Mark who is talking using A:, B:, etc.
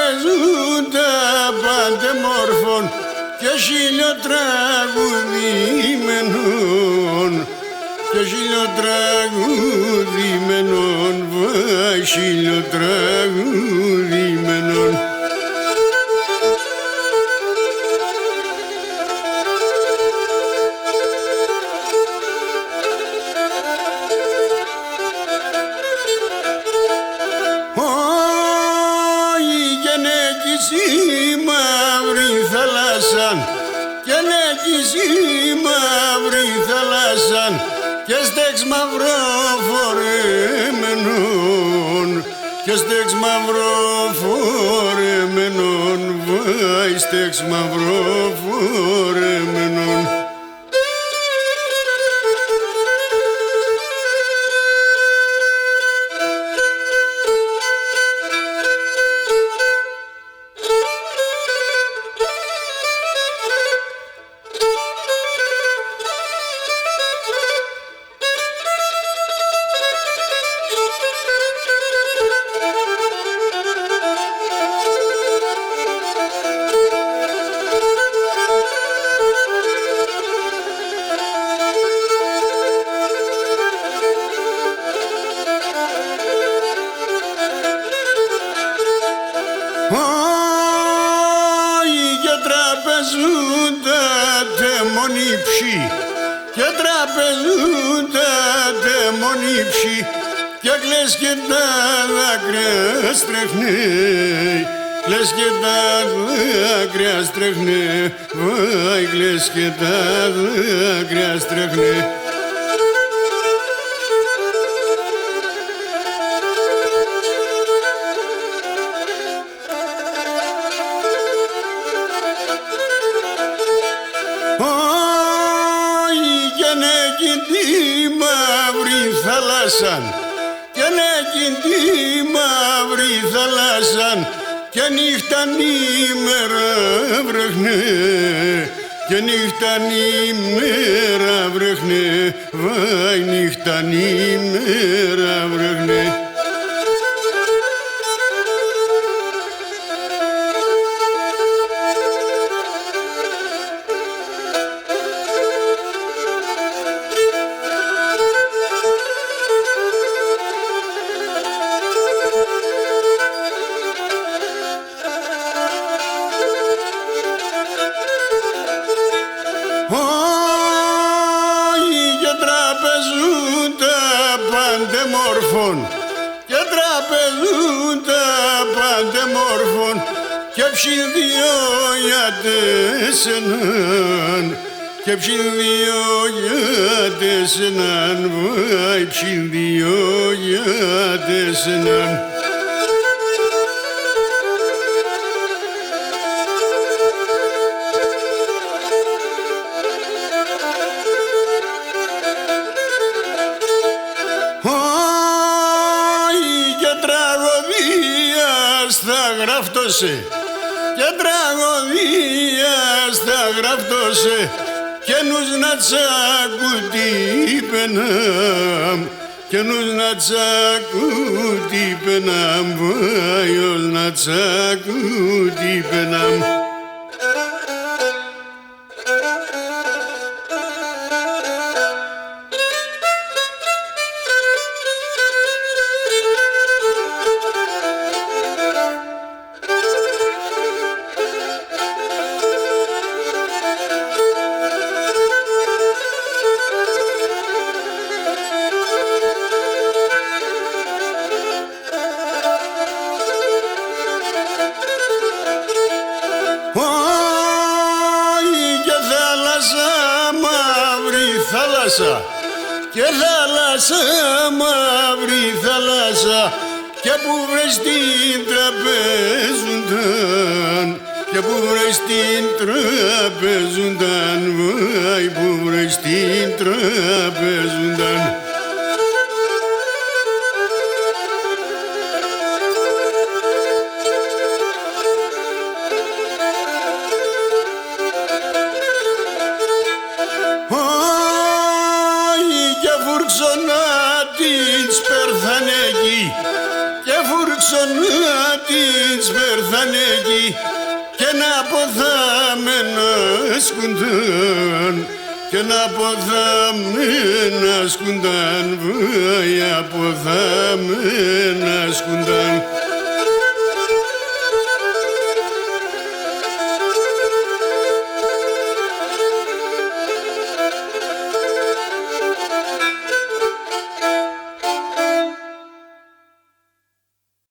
A: τραπεζούν τα παντεμόρφων και χιλιοτραγουδημένων και χιλιοτραγουδημένων, βάι χιλιοτραγουδημένων. Μαύρη θάλασσαν και νέκηση μαύρη θάλασσαν και στέξ μαυροφορεμένων και στέξ μαυροφορεμένων, βάι στέξ μαυροφορεμένων. Τραπεζούν τα τεμονύψη και τραπεζούν τα τεμονύψη και κλαις και τα δάκρυα στρέχνε, κλαις και τα δάκρυα στρέχνε, βάι κλαις και τα δάκρυα στρέχνε. Θάλασσαν και νέκιν τη μαύρη θάλασσαν και νύχταν ημέρα βρέχνε και νύχταν ημέρα βρέχνε, βάι νύχταν ημέρα βρέχνε. Παντεμόρφων και τραπεζούν τα παντεμόρφων και ψηλδυο για τεσσενάν και ψηλδυο για τεσσενάν, βάι ψηλδυο για τεσσενάν. Γραφτώσε και τραγωδία στα γραφτώσε και νους να τσακουτίπαιναμ και νους να τσακουτίπαιναμ, βάιος να τσακουτίπαιναμ. Και θάλασσα, μαύρη θάλασσα και που βρες την τραπεζούνταν και που βρες την τραπεζούνταν, βάι που βρες την τραπεζούνταν. όσο να τις φέρθανε εκεί και να ποθάμε να σκουντάν και να ποθάμε να σκουντάν, βάια ποθάμε να σκουντάν.